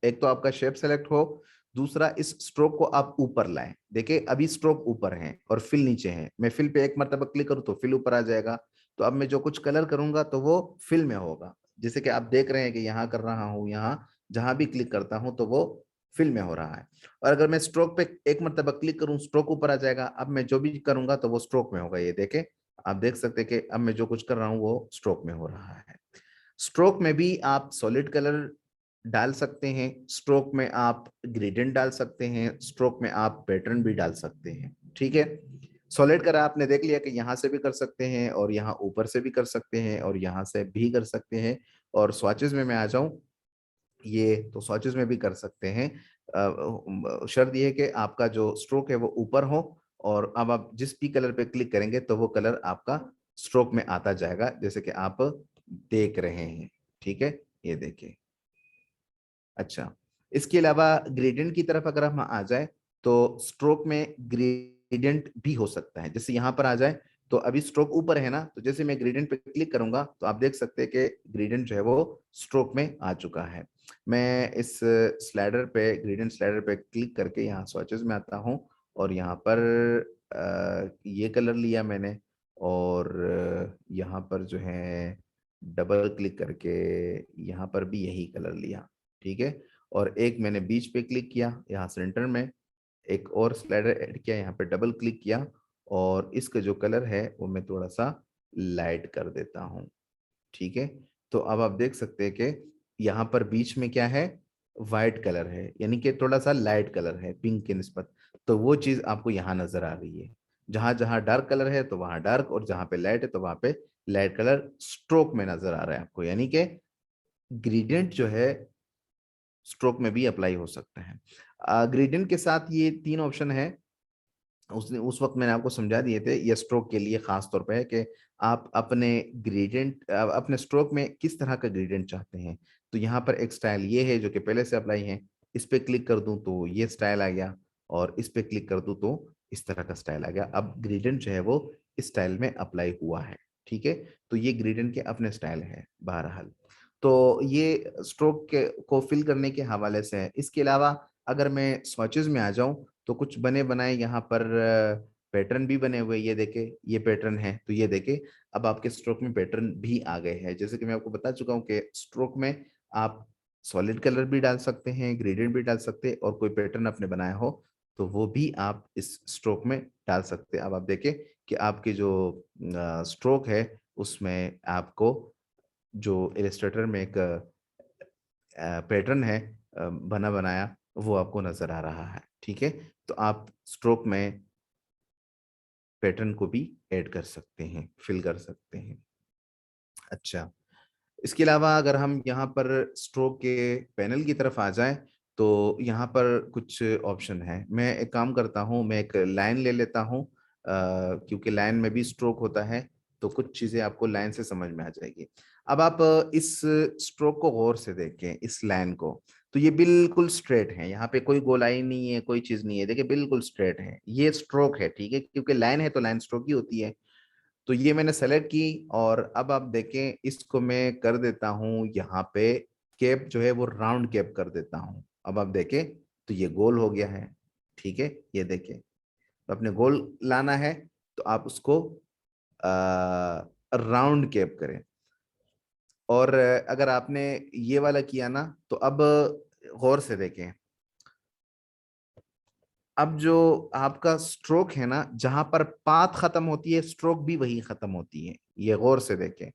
एक तो आपका शेप सेलेक्ट हो, दूसरा इस स्ट्रोक को आप ऊपर लाएं। देखिए अभी स्ट्रोक ऊपर है और फिल नीचे है, मैं फिल पे एक मरतबा क्लिक करूं तो फिल ऊपर आ जाएगा। तो अब मैं जो कुछ कलर करूंगा तो वो फिल में होगा। जैसे कि आप देख रहे हैं कि यहाँ कर रहा हूँ, यहाँ जहां भी क्लिक करता हूं तो वो फिल में हो रहा है। और अगर मैं स्ट्रोक पे एक मरतबा क्लिक करूं स्ट्रोक ऊपर आ जाएगा। अब मैं जो भी करूंगा तो वो स्ट्रोक में होगा। ये देखें, आप देख सकते हैं कि अब मैं जो कुछ कर रहा हूं वो स्ट्रोक में हो रहा है। स्ट्रोक में भी आप सॉलिड कलर डाल सकते हैं, स्ट्रोक में आप ग्रेडियंट डाल सकते हैं, स्ट्रोक में आप पैटर्न भी डाल सकते हैं, ठीक है। सॉलिड कलर आपने देख लिया कि यहाँ से भी कर सकते हैं और यहाँ ऊपर से भी कर सकते हैं और यहाँ से भी कर सकते हैं। और स्वॉचेज में मैं आ जाऊं, ये तो स्वॉचेज में भी कर सकते हैं। शर्त यह है कि आपका जो स्ट्रोक है वो ऊपर हो और अब आप जिस भी कलर पे क्लिक करेंगे तो वो कलर आपका स्ट्रोक में आता जाएगा, जैसे कि आप देख रहे हैं, ठीक है। ये देखिए। अच्छा, इसके अलावा ग्रेडियंट की तरफ अगर हम आ जाए तो स्ट्रोक में ग्रेडियंट भी हो सकता है। जैसे यहाँ पर आ जाए तो अभी स्ट्रोक ऊपर है ना, तो जैसे मैं ग्रेडियंट पे क्लिक करूंगा तो आप देख सकते हैं कि ग्रेडियंट जो है वो स्ट्रोक में आ चुका है। मैं इस स्लाइडर पे, ग्रेडियंट स्लाइडर पे क्लिक करके यहाँ स्वॉचेज में आता हूँ और यहाँ पर ये कलर लिया मैंने और यहाँ पर जो है डबल क्लिक करके यहाँ पर भी यही कलर लिया, ठीक है। और एक मैंने बीच पे क्लिक किया, यहाँ सेंटर में एक और स्लाइडर ऐड किया, यहाँ पे डबल क्लिक किया और इसका जो कलर है वो मैं थोड़ा सा लाइट कर देता हूँ, ठीक है। तो अब आप देख सकते हैं कि यहाँ पर बीच में क्या है, वाइट कलर है, यानी कि थोड़ा सा लाइट कलर है पिंक के निस्बत। तो वो चीज आपको यहाँ नजर आ रही है। जहां जहां डार्क कलर है तो वहां डार्क, और जहां पे लाइट है तो वहां पे लाइट कलर स्ट्रोक में नजर आ रहा है आपको, यानी कि ग्रेडियंट जो है स्ट्रोक में भी अप्लाई हो सकते हैं। ग्रेडियंट के साथ ये 3 ऑप्शन है, उस वक्त मैंने आपको समझा दिए थे, ये स्ट्रोक के लिए खास तौर पे है कि आप अपने ग्रेडियंट अपने स्ट्रोक में किस तरह का ग्रेडियंट चाहते हैं। तो यहाँ पर एक स्टाइल ये है जो कि पहले से अप्लाई है, इस पे क्लिक कर दूं तो ये स्टाइल आ गया, और इस पे क्लिक कर दूं तो इस तरह का स्टाइल आ गया। अब ग्रेडियंट जो है वो इस स्टाइल में अप्लाई हुआ है, ठीक है। तो ये ग्रेडियंट के अपने स्टाइल है बहरहाल। तो ये स्ट्रोक के को फिल करने के हवाले से है। इसके अलावा अगर मैं स्वॉचेस में आ जाऊं तो कुछ बने बनाए यहाँ पर पैटर्न भी बने हुए, ये देखे ये पैटर्न है। तो ये देखे अब आपके स्ट्रोक में पैटर्न भी आ गए हैं। जैसे कि मैं आपको बता चुका हूँ कि स्ट्रोक में आप सॉलिड कलर भी डाल सकते हैं, ग्रेडियंट भी डाल सकते हैं, और कोई पैटर्न आपने बनाया हो तो वो भी आप इस स्ट्रोक में डाल सकते हैं। अब आप देखें कि आपके जो स्ट्रोक है उसमें आपको जो इलस्ट्रेटर में एक पैटर्न है बना बनाया, वो आपको नजर आ रहा है, ठीक है। तो आप स्ट्रोक में पैटर्न को भी ऐड कर सकते हैं, फिल कर सकते हैं। अच्छा, इसके अलावा अगर हम यहाँ पर स्ट्रोक के पैनल की तरफ आ जाएं तो यहाँ पर कुछ ऑप्शन है। मैं एक काम करता हूँ, मैं एक लाइन ले लेता हूँ, क्योंकि लाइन में भी स्ट्रोक होता है, तो कुछ चीजें आपको लाइन से समझ में आ जाएगी। अब आप इस स्ट्रोक को गौर से देखें, इस लाइन को, तो ये बिल्कुल स्ट्रेट है, यहाँ पे कोई गोलाई नहीं है, कोई चीज नहीं है, देखिए बिल्कुल स्ट्रेट है, ये स्ट्रोक है, ठीक है, क्योंकि लाइन है तो लाइन स्ट्रोक ही होती है। तो ये मैंने सेलेक्ट की, और अब आप देखें इसको मैं कर देता हूं यहाँ पे कैप जो है वो राउंड कैप कर देता हूं। अब आप देखें तो ये गोल हो गया है, ठीक है। ये देखें, तो अपने गोल लाना है तो आप उसको राउंड कैप करें। और अगर आपने ये वाला किया ना, तो अब गौर से देखें, अब जो आपका स्ट्रोक है ना, जहां पर पात खत्म होती है स्ट्रोक भी वही खत्म होती है। ये गौर से देखें,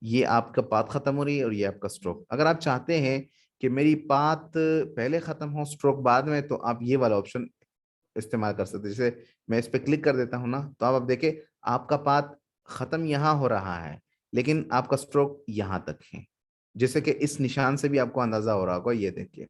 ये आपका पात खत्म हो रही है और ये आपका स्ट्रोक। अगर आप चाहते हैं कि मेरी पात पहले खत्म हो स्ट्रोक बाद में, तो आप ये वाला ऑप्शन इस्तेमाल कर सकते हैं। जैसे मैं इस पे क्लिक कर देता हूं ना, तो आप देखें आपका पात खत्म यहाँ हो रहा है, लेकिन आपका स्ट्रोक यहाँ तक है। जैसे कि इस निशान से भी आपको अंदाजा हो रहा होगा, ये देखिए,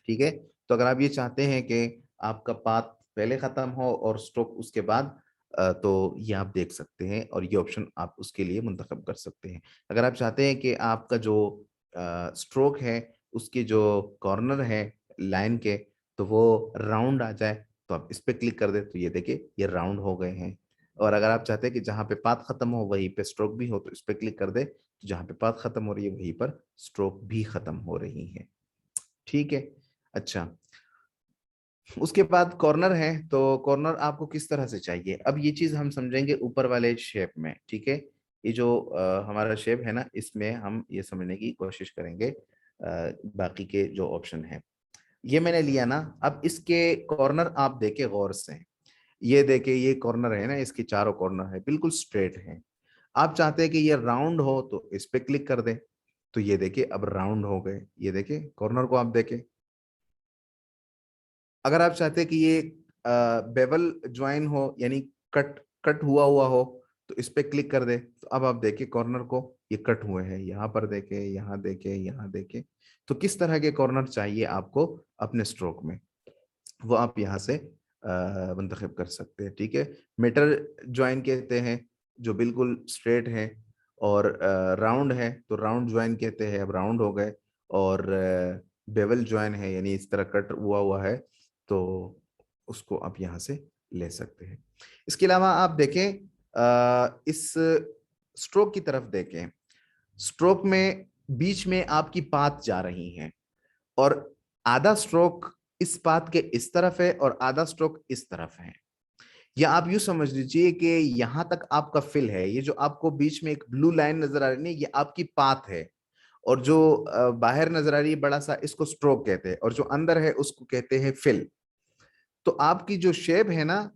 ठीक है। तो अगर आप ये चाहते हैं कि आपका पाथ पहले खत्म हो और स्ट्रोक उसके बाद, तो ये आप देख सकते हैं, और ये ऑप्शन आप उसके लिए मुंतखब कर सकते हैं। अगर आप चाहते हैं कि आपका जो स्ट्रोक है उसके जो कॉर्नर है लाइन के, तो वो राउंड आ जाए, तो आप इस पे क्लिक कर दे, तो ये देखिए ये राउंड हो गए हैं। और अगर आप चाहते हैं कि जहां पे पाथ खत्म हो वहीं पे स्ट्रोक भी हो, तो इस पे क्लिक कर दे, तो जहां पे पाथ खत्म हो रही है वहीं पर स्ट्रोक भी खत्म हो रही है, ठीक है। अच्छा, उसके बाद कॉर्नर है, तो कॉर्नर आपको किस तरह से चाहिए, अब ये चीज हम समझेंगे ऊपर वाले शेप में, ठीक है। ये जो हमारा शेप है ना, इसमें हम ये समझने की कोशिश करेंगे बाकी के जो ऑप्शन है। ये मैंने लिया ना, अब इसके कॉर्नर आप देखे गौर से, ये देखे ये कॉर्नर है ना, इसके चारों कॉर्नर है बिल्कुल स्ट्रेट है। आप चाहते हैं कि ये राउंड हो तो इस पे क्लिक कर दे, तो ये देखिए अब राउंड हो गए, ये देखिए कॉर्नर को आप देखें। अगर आप चाहते हैं कि ये बेवल ज्वाइन हो, यानी कट कट हुआ हुआ हो, तो इस पे क्लिक कर दे, तो अब आप देखिए कॉर्नर को ये कट हुए हैं, यहाँ पर देखे, यहाँ देखे, यहाँ देखे। तो किस तरह के कॉर्नर चाहिए आपको अपने स्ट्रोक में, वो आप यहाँ से मुंतखब कर सकते हैं, ठीक है। मेटल ज्वाइन कहते हैं जो बिल्कुल स्ट्रेट है, और राउंड है तो राउंड ज्वाइन कहते हैं, अब राउंड हो गए। और बेवल ज्वाइन है, यानी इस तरह कट हुआ हुआ है, तो उसको आप यहाँ से ले सकते हैं। इसके अलावा आप देखें इस स्ट्रोक की तरफ देखें, स्ट्रोक में बीच में आपकी पात जा रही है, और आधा स्ट्रोक इस पाथ के इस तरफ है और आधा स्ट्रोक इस तरफ है। या आप यूं समझ लीजिए कि यहां तक आपका फिल है, ये जो आपको बीच में एक ब्लू लाइन नजर आ रही है ये आपकी पाथ है, और जो बाहर नजर आ रही है बड़ा सा, इसको स्ट्रोक कहते हैं, और जो अंदर है उसको कहते हैं फिल। तो आपकी जो शेप है ना,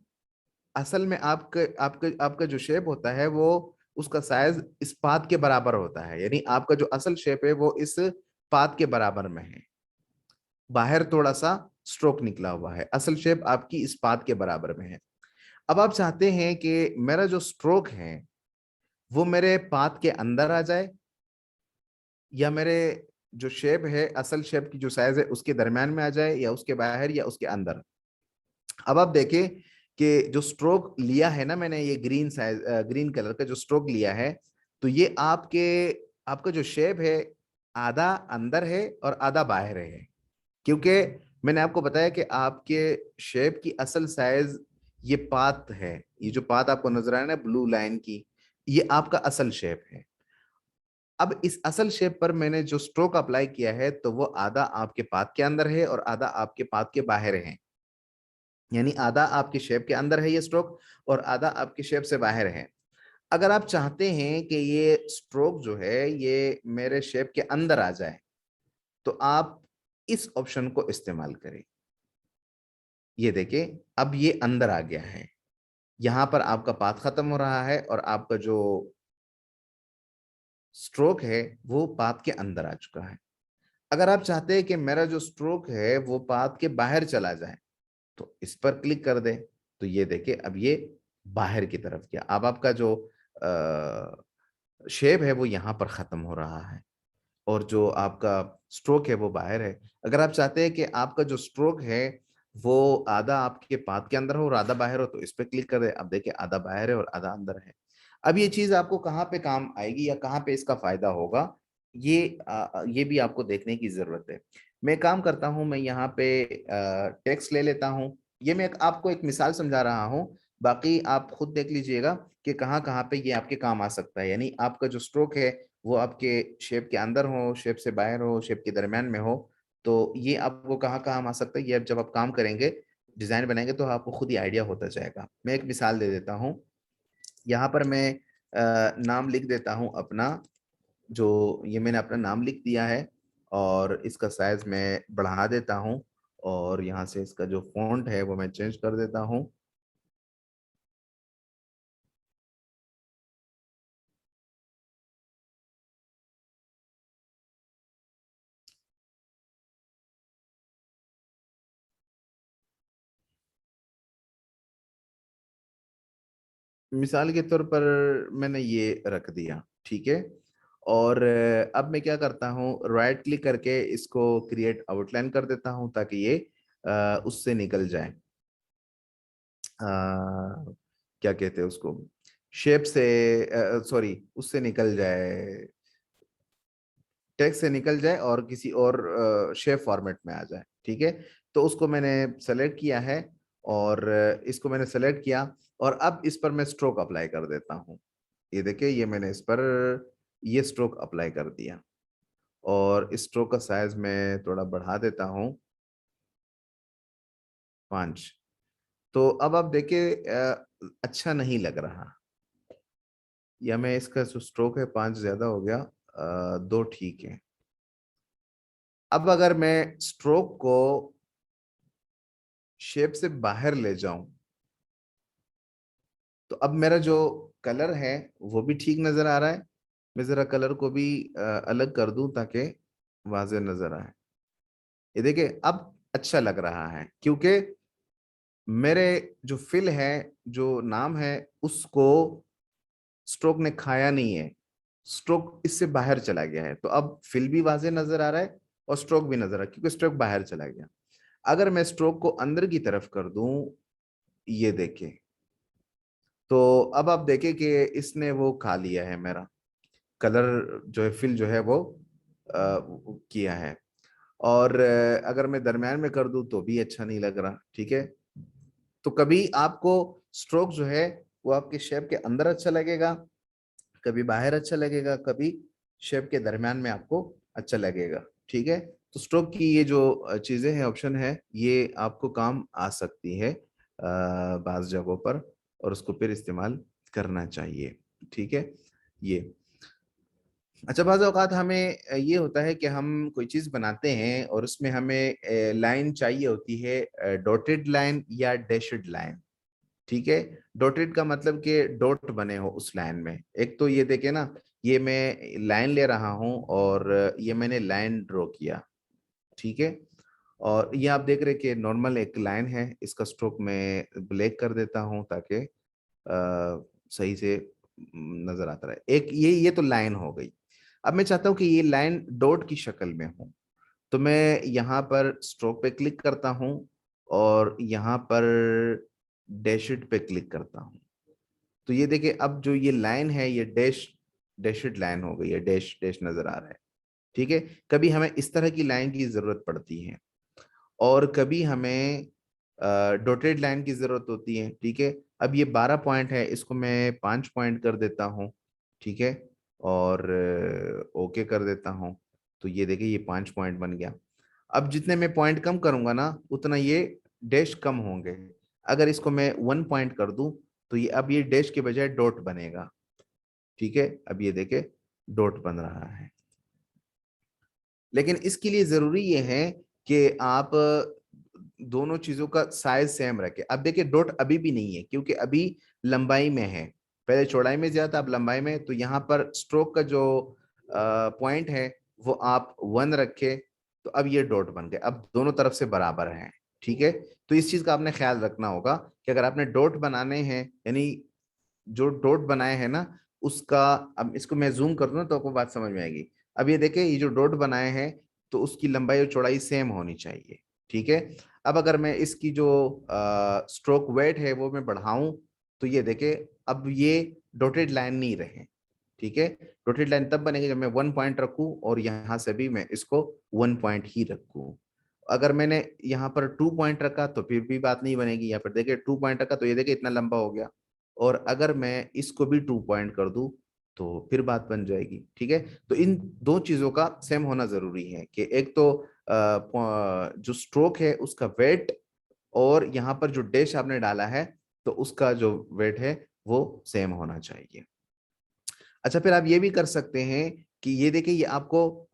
असल में आपका आपका आपका जो शेप होता है वो उसका साइज इस पाथ के बराबर होता है, यानी आपका जो असल शेप है वो इस पाथ के बराबर में है। बाहर थोड़ा सा स्ट्रोक निकला हुआ है, असल शेप आपकी इस पाथ के बराबर में है। अब आप चाहते हैं कि मेरा जो स्ट्रोक है वो मेरे पाथ के अंदर आ जाए, या मेरे जो शेप है, असल शेप की जो साइज है उसके दरमियान में आ जाए, या उसके बाहर या उसके अंदर। अब आप देखें कि जो स्ट्रोक लिया है ना मैंने, ये ग्रीन साइज ग्रीन कलर का जो स्ट्रोक लिया है, तो ये आपका जो शेप है आधा अंदर है और आधा बाहर है। क्योंकि मैंने आपको बताया कि आपके शेप की असल साइज ये पाथ है, ये जो पाथ आपको नजर आ रहा है ना ब्लू लाइन की, ये आपका असल शेप है। अब इस असल शेप पर मैंने जो स्ट्रोक अप्लाई किया है, तो वो आधा आपके पाथ के अंदर है और आधा आपके पाथ के बाहर है। यानी आधा आपके शेप के अंदर है ये स्ट्रोक, और आधा आपके शेप से बाहर है। अगर आप चाहते हैं कि ये स्ट्रोक जो है ये मेरे शेप के अंदर आ जाए, तो आप इस ऑप्शन को इस्तेमाल करें। ये देखिए, अब ये अंदर आ गया है, यहां पर आपका पाथ खत्म हो रहा है और आपका जो स्ट्रोक है वो पाथ के अंदर आ चुका है। अगर आप चाहते हैं कि मेरा जो स्ट्रोक है वो पाथ के बाहर चला जाए, तो इस पर क्लिक कर दे। तो ये देखिए, अब ये बाहर की तरफ गया। अब आपका जो शेप है वो यहाँ पर खत्म हो रहा है, और जो आपका स्ट्रोक है वो बाहर है। अगर आप चाहते हैं कि आपका जो स्ट्रोक है वो आधा आपके पाथ के अंदर हो और आधा बाहर हो, तो इस पे क्लिक कर दे। अब देखिए, आधा बाहर है और आधा अंदर है। अब ये चीज आपको कहाँ पे काम आएगी या कहाँ पे इसका फायदा होगा, ये भी आपको देखने की जरूरत है। मैं काम करता हूँ, मैं यहाँ पे टेक्स्ट ले लेता हूँ। ये मैं आपको एक मिसाल समझा रहा हूँ, बाकी आप खुद देख लीजिएगा कि कहाँ कहाँ पे ये आपके काम आ सकता है। यानी आपका जो स्ट्रोक है वो आपके शेप के अंदर हो, शेप से बाहर हो, शेप के दरमियान में हो, तो ये आपको कहाँ कहाँ आ सकता है, ये अब जब आप काम करेंगे, डिजाइन बनाएंगे, तो आपको खुद ही आइडिया होता जाएगा। मैं एक मिसाल दे देता हूँ। यहाँ पर मैं नाम लिख देता हूँ अपना, जो ये मैंने अपना नाम लिख दिया है, और इसका साइज मैं बढ़ा देता हूँ, और यहाँ से इसका जो फॉन्ट है वो मैं चेंज कर देता हूँ। मिसाल के तौर पर मैंने ये रख दिया, ठीक है। और अब मैं क्या करता हूँ, राइट क्लिक करके इसको क्रिएट आउटलाइन कर देता हूँ, ताकि ये उससे निकल जाए। क्या कहते हैं उसको, शेप से, सॉरी, उससे निकल जाए, टेक्स्ट से निकल जाए और किसी और शेप फॉर्मेट में आ जाए, ठीक है। तो उसको मैंने सेलेक्ट किया है, और इसको मैंने सेलेक्ट किया, और अब इस पर मैं स्ट्रोक अप्लाई कर देता हूँ। ये देखिए, ये मैंने इस पर ये स्ट्रोक अप्लाई कर दिया, और इस स्ट्रोक का साइज मैं थोड़ा बढ़ा देता हूँ, 5। तो अब आप देखिए, अच्छा नहीं लग रहा, या मैं इसका जो स्ट्रोक है 5 ज्यादा हो गया, 2 ठीक है। अब अगर मैं स्ट्रोक को शेप से बाहर ले जाऊं, तो अब मेरा जो कलर है वो भी ठीक नजर आ रहा है। मैं जरा कलर को भी अलग कर दूं ताकि वाज़ेह नजर आए। ये देखिए, अब अच्छा लग रहा है, क्योंकि मेरे जो फिल है, जो नाम है, उसको स्ट्रोक ने खाया नहीं है। स्ट्रोक इससे बाहर चला गया है, तो अब फिल भी वाज़ेह नजर आ रहा है और स्ट्रोक भी नजर आ रहा है, क्योंकि स्ट्रोक बाहर चला गया। अगर मैं स्ट्रोक को अंदर की तरफ कर दूं, ये देखें, तो अब आप देखें कि इसने वो खा लिया है मेरा कलर, जो है फिल जो है वो किया है। और अगर मैं दरम्यान में कर दूं तो भी अच्छा नहीं लग रहा, ठीक है। तो कभी आपको स्ट्रोक जो है वो आपके शेप के अंदर अच्छा लगेगा, कभी बाहर अच्छा लगेगा, कभी शेप के दरम्यान में आपको अच्छा लगेगा, ठीक है। तो स्ट्रोक की ये जो चीजें हैं, ऑप्शन है, ये आपको काम आ सकती है बाज जगहों पर, और उसको फिर इस्तेमाल करना चाहिए, ठीक है। ये अच्छा, बाज़ औक़ात हमें ये होता है कि हम कोई चीज़ बनाते हैं और उसमें हमें लाइन चाहिए होती है, डॉटेड लाइन या डैशड लाइन, ठीक है। डॉटेड का मतलब कि डॉट बने हो उस लाइन में। एक तो ये देखे ना, ये मैं लाइन ले रहा हूँ और ये मैंने लाइन ड्रॉ किया, ठीक है। और ये आप देख रहे हैं कि नॉर्मल एक लाइन है, इसका स्ट्रोक मैं ब्लैक कर देता हूँ ताकि सही से नजर आता रहे। एक ये तो लाइन हो गई। अब मैं चाहता हूं कि ये लाइन डॉट की शक्ल में हो, तो मैं यहाँ पर स्ट्रोक पे क्लिक करता हूँ और यहाँ पर डैशिड पे क्लिक करता हूँ। तो ये देखिए अब जो ये लाइन है ये डैशिड लाइन हो गई है, डैश डैश नजर आ रहा है। ठीक है, कभी हमें इस तरह की लाइन की जरूरत पड़ती है और कभी हमें डॉटेड लाइन की जरूरत होती है। ठीक है, अब ये 12 पॉइंट है, इसको मैं 5 पॉइंट कर देता हूँ। ठीक है, और ओके कर देता हूँ। तो ये देखिए ये 5 पॉइंट बन गया। अब जितने मैं पॉइंट कम करूंगा ना उतना ये डैश कम होंगे। अगर इसको मैं 1 पॉइंट कर दूं तो ये अब ये डैश के बजाय डॉट बनेगा। ठीक है, अब ये देखे डॉट बन रहा है। लेकिन इसके लिए जरूरी ये है कि आप दोनों चीजों का साइज सेम रखें। अब देखिए डॉट अभी भी नहीं है क्योंकि अभी लंबाई में है, पहले चौड़ाई में ज्यादा था अब लंबाई में। तो यहाँ पर स्ट्रोक का जो पॉइंट है वो आप 1 रखे, तो अब ये डॉट बन गए, अब दोनों तरफ से बराबर हैं। ठीक है, तो इस चीज का आपने ख्याल रखना होगा कि अगर आपने डॉट बनाने हैं, यानी जो डॉट बनाए हैं ना उसका, अब इसको मैं जूम कर दूं ना तो आपको बात समझ में आएगी। अब ये देखें ये जो डॉट बनाए हैं तो उसकी लंबाई और चौड़ाई सेम होनी चाहिए। ठीक है, अब अगर मैं इसकी जो स्ट्रोक वेट है वो मैं बढ़ाऊं तो ये देखें अब ये डॉटेड लाइन नहीं रहे। ठीक है, डॉटेड लाइन तब बनेगी जब मैं 1 पॉइंट रखूं और यहां से भी मैं इसको 1 पॉइंट ही रखूं। अगर मैंने यहाँ पर 2 पॉइंट रखा तो फिर भी बात नहीं बनेगी। यहाँ पर देखिए 2 पॉइंट रखा तो ये देखिए इतना लंबा हो गया, और अगर मैं इसको भी 2 पॉइंट कर दूं तो फिर बात बन जाएगी। ठीक है, तो इन दो चीजों का सेम होना जरूरी है कि एक तो जो स्ट्रोक है उसका वेट, और यहाँ पर जो डैश आपने डाला है तो उसका जो वेट है वो सेम होना चाहिए। अच्छा, फिर आप ये भी कर सकते हैं कि ये देखिए ये आपको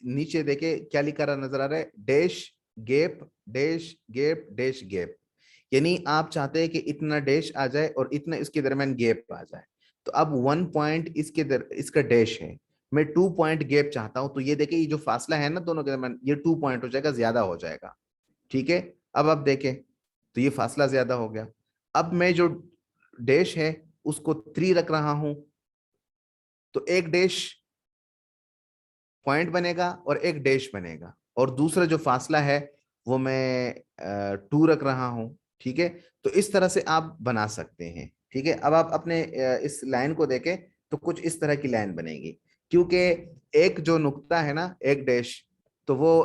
नीचे देखे क्या लिखा रहा नजर आ रहा है, dash gap dash gap dash gap. यानी आप चाहते हैं कि इतना डैश आ जाए और इतना इसके दरमियान गैप आ जाए। तो अब 1 पॉइंट इसका डैश है, मैं 2 पॉइंट गैप चाहता हूं, तो ये देखिए ये जो फासला है ना दोनों के दरमियान ये 2 पॉइंट हो जाएगा, ज्यादा हो जाएगा। ठीक है, अब आप देखें तो ये फासला ज्यादा हो गया। अब मैं जो डैश है उसको 3 रख रहा हूं, तो एक डैश पॉइंट बनेगा और एक डैश बनेगा, और दूसरा जो फासला है वो मैं 2 रख रहा हूं। ठीक है, तो इस तरह से आप बना सकते हैं। ठीक है, अब आप अपने इस लाइन को देखें तो कुछ इस तरह की लाइन बनेगी, क्योंकि एक जो नुक्ता है ना एक डैश, तो वो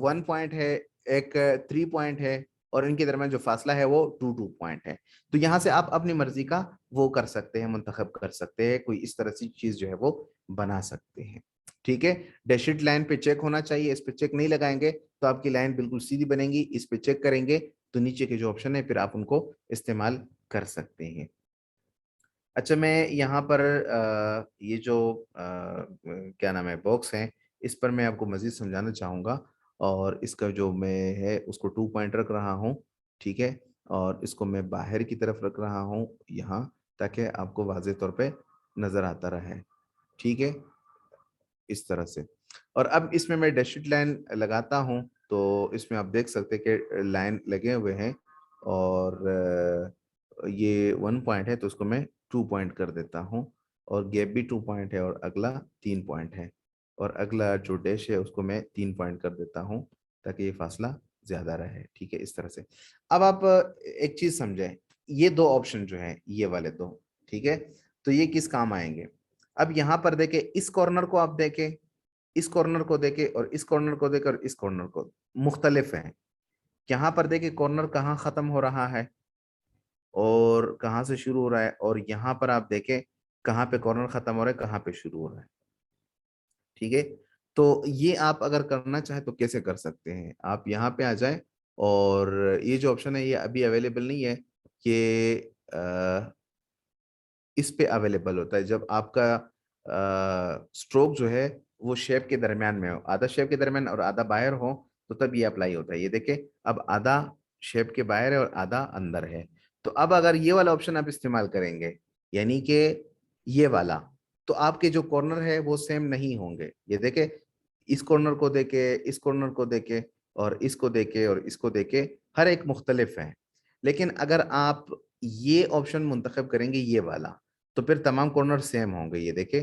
1 पॉइंट है, एक 3 पॉइंट है, और इनके दरमियान जो फासला है वो 2 पॉइंट है। तो यहाँ से आप अपनी मर्जी का वो कर सकते हैं, मुंतखब कर सकते हैं, कोई इस तरह की चीज जो है वो बना सकते हैं। ठीक है, डैशिड लाइन पे चेक होना चाहिए, इस पे चेक नहीं लगाएंगे तो आपकी लाइन बिल्कुल सीधी बनेगी। इस पे चेक करेंगे तो नीचे के जो ऑप्शन है फिर आप उनको इस्तेमाल कर सकते हैं। अच्छा, मैं यहाँ पर ये जो क्या नाम है बॉक्स है, इस पर मैं आपको मजीद समझाना चाहूँगा। और इसका जो मैं है उसको 2 पॉइंट रख रहा हूँ। ठीक है, और इसको मैं बाहर की तरफ रख रहा हूँ यहाँ, ताकि आपको वाज़ेह तौर पे नज़र आता रहे। ठीक है, इस तरह से। और अब इसमें मैं डैशिड लाइन लगाता हूं तो इसमें आप देख सकते हैं कि लाइन लगे हुए हैं, और ये 1 पॉइंट है तो उसको मैं 2 पॉइंट कर देता हूं, और गैप भी 2 पॉइंट है, और अगला 3 पॉइंट है, और अगला जो डैश है उसको मैं 3 पॉइंट कर देता हूं ताकि ये फासला ज्यादा रहे। ठीक है, इस तरह से। अब आप एक चीज समझें, ये दो ऑप्शन जो है ये वाले दो, ठीक है, तो ये किस काम आएंगे। अब यहां पर देखें, इस कॉर्नर को आप देखें, इस कॉर्नर को देखें, और इस कॉर्नर को देखें, और इस कॉर्नर को, मुख्तलिफ हैं। यहाँ पर देखें कॉर्नर कहाँ खत्म हो रहा है और कहाँ से शुरू हो रहा है, और यहाँ पर आप देखें कहाँ पे कॉर्नर खत्म हो रहा है कहाँ पे शुरू हो रहा है। ठीक है, तो ये आप अगर करना चाहें तो कैसे कर सकते हैं, आप यहाँ पे आ जाएं, और ये जो ऑप्शन है ये अभी अवेलेबल नहीं है, कि इस पे अवेलेबल होता है जब आपका स्ट्रोक जो है वो शेप के दरमियान में हो, आधा शेप के दरमियान और आधा बाहर हो, तो तब ये अप्लाई होता है। ये देखें अब आधा शेप के बाहर है और आधा अंदर है। तो अब अगर ये वाला ऑप्शन आप इस्तेमाल करेंगे, यानी कि ये वाला, तो आपके जो कॉर्नर है वो सेम नहीं होंगे। ये देखे, इस कॉर्नर को देखे, इस कॉर्नर को देखे, और इसको देखे, और इसको देखे, हर एक मुख्तलिफ है। लेकिन अगर आप ये ऑप्शन मुंतखब करेंगे ये वाला, तो फिर तमाम कॉर्नर सेम होंगे, ये देखे।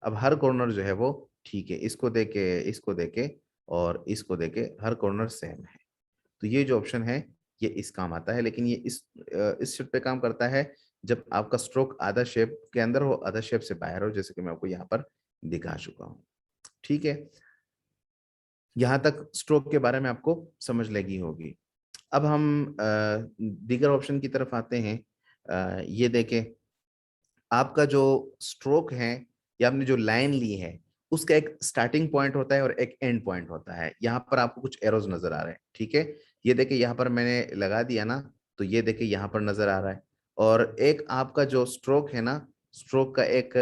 अब हर कॉर्नर जो है वो ठीक है, इसको देके, इसको देके और इसको देके हर कॉर्नर सेम है। तो ये जो ऑप्शन है ये इस काम आता है, लेकिन ये इस शिफ्ट पे काम करता है जब आपका स्ट्रोक आधा शेप के अंदर हो, आधा शेप से बाहर हो, जैसे कि मैं आपको यहाँ पर दिखा चुका हूँ। ठीक है, यहाँ तक स्ट्रोक के बारे में आपको समझ लगी होगी। अब हम दीगर ऑप्शन की तरफ आते हैं। ये देखें, आपका जो स्ट्रोक है या आपने जो लाइन ली है उसका एक स्टार्टिंग पॉइंट होता है और एक एंड पॉइंट होता है। यहाँ पर आपको कुछ एरोज नजर आ रहे हैं, ठीक है। ये देखिए यहाँ पर मैंने लगा दिया ना, तो ये देखिए यहाँ पर नजर आ रहा है। और एक आपका जो स्ट्रोक है ना, स्ट्रोक का एक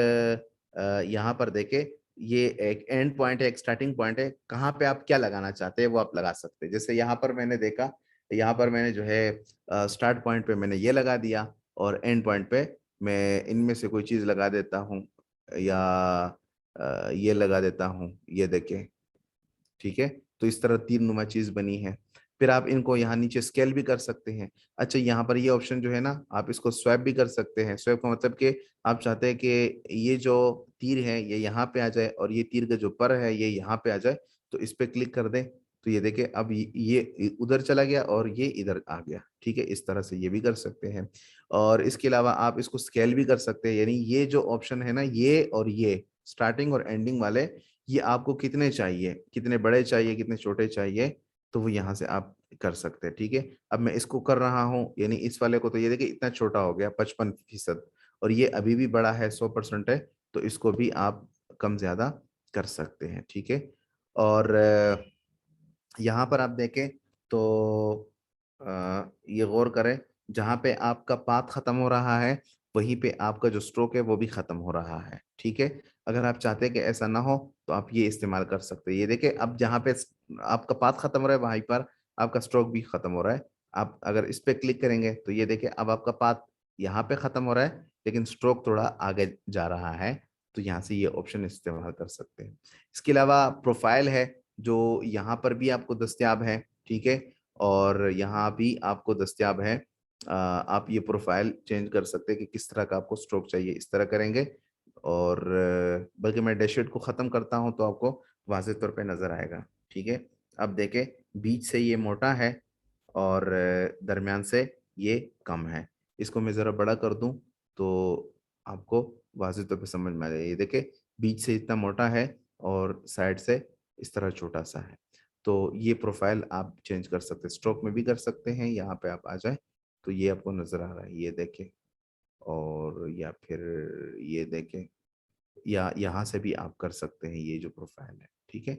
यहाँ पर देखे, ये एक एंड पॉइंट है, एक स्टार्टिंग पॉइंट है। कहाँ पे आप क्या लगाना चाहते हैं वो आप लगा सकते हैं। जैसे यहाँ पर मैंने देखा, यहाँ पर मैंने जो है स्टार्ट पॉइंट पे मैंने ये लगा दिया और एंड पॉइंट पे मैं इनमें से कोई चीज लगा देता हूँ, या ये लगा देता हूँ, ये देखें। ठीक है, तो इस तरह तीर नुमा चीज बनी है। फिर आप इनको यहाँ नीचे स्केल भी कर सकते हैं। अच्छा, यहाँ पर ये ऑप्शन जो है ना, आप इसको स्वैप भी कर सकते हैं। स्वैप का मतलब कि आप चाहते हैं कि ये जो तीर है ये यहाँ पे आ जाए और ये तीर का जो पर है ये यहाँ पे आ जाए, तो इस पे क्लिक कर दें। तो ये देखिए अब ये उधर चला गया और ये इधर आ गया। ठीक है, इस तरह से ये भी कर सकते हैं। और इसके अलावा आप इसको स्केल भी कर सकते हैं, यानी ये जो ऑप्शन है ना, ये और ये स्टार्टिंग और एंडिंग वाले, ये आपको कितने चाहिए, कितने बड़े चाहिए, कितने छोटे चाहिए, तो वो यहाँ से आप कर सकते हैं। ठीक है, अब मैं इसको कर रहा हूँ, यानी इस वाले को, तो ये देखिए इतना छोटा हो गया 55%, और ये अभी भी बड़ा है 100% है, तो इसको भी आप कम ज्यादा कर सकते हैं। ठीक है, और यहाँ पर आप देखें तो ये गौर करें, जहाँ पे आपका पाथ खत्म हो रहा है वहीं पे आपका जो स्ट्रोक है वो भी खत्म हो रहा है। ठीक है, अगर आप चाहते हैं कि ऐसा ना हो तो आप ये इस्तेमाल कर सकते हैं। ये देखिए, अब जहाँ पे आपका पाथ खत्म हो रहा है वहीं पर आपका स्ट्रोक भी खत्म हो रहा है। आप अगर इस पे क्लिक करेंगे तो ये देखिए अब आपका पाथ यहाँ पे खत्म हो रहा है लेकिन स्ट्रोक थोड़ा आगे जा रहा है। तो यहाँ से ये ऑप्शन इस्तेमाल कर सकते हैं। इसके अलावा प्रोफाइल है जो यहाँ पर भी आपको दस्तियाब है। ठीक है, और यहाँ भी आपको दस्तियाब है। आप ये प्रोफाइल चेंज कर सकते हैं कि किस तरह का आपको स्ट्रोक चाहिए, इस तरह करेंगे। और बल्कि मैं डैशबोर्ड को ख़त्म करता हूँ तो आपको वाज़ेह तौर पे नज़र आएगा। ठीक है, अब देखें, बीच से ये मोटा है और दरमियान से ये कम है। इसको मैं ज़रा बड़ा कर दूं तो आपको वाज़ेह तौर पे समझ में आ जाए। ये देखें, बीच से इतना मोटा है और साइड से इस तरह छोटा सा है। तो ये प्रोफाइल आप चेंज कर सकते हैं, स्ट्रोक में भी कर सकते हैं। यहाँ पे आप आ जाए तो ये आपको नज़र आ रहा है, ये देखें। और या फिर ये देखें, या यहाँ से भी आप कर सकते हैं ये जो प्रोफाइल है। ठीक है,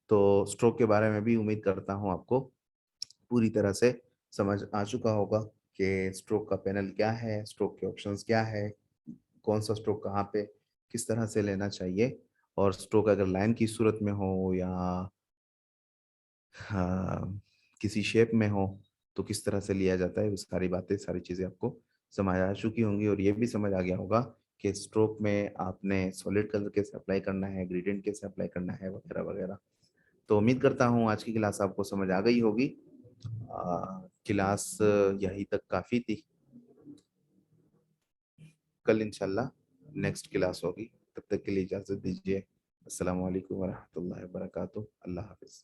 तो स्ट्रोक के बारे में भी उम्मीद करता हूँ आपको पूरी तरह से समझ आ चुका होगा कि स्ट्रोक का पैनल क्या है, स्ट्रोक के ऑप्शंस क्या है, कौन सा स्ट्रोक कहाँ पे किस तरह से लेना चाहिए, और स्ट्रोक अगर लाइन की सूरत में हो या हाँ, किसी शेप में हो तो किस तरह से लिया जाता है। वो सारी बातें, सारी चीज़ें आपको समझ आ चुकी होंगी, और ये भी समझ आ गया होगा कि स्ट्रोक में आपने सॉलिड कलर कैसे अप्लाई करना है, ग्रेडियंट कैसे अप्लाई करना है, वगैरह वगैरह। तो उम्मीद करता हूँ आज की क्लास आपको समझ आ गई होगी। क्लास यहीं तक काफ़ी थी। कल इंशाल्लाह नेक्स्ट क्लास होगी, तब तक के लिए इजाज़त दीजिए। अस्सलाम वालेकुम वरहमतुल्लाहि वबरकातुहू। अल्लाह हाफ़िज़।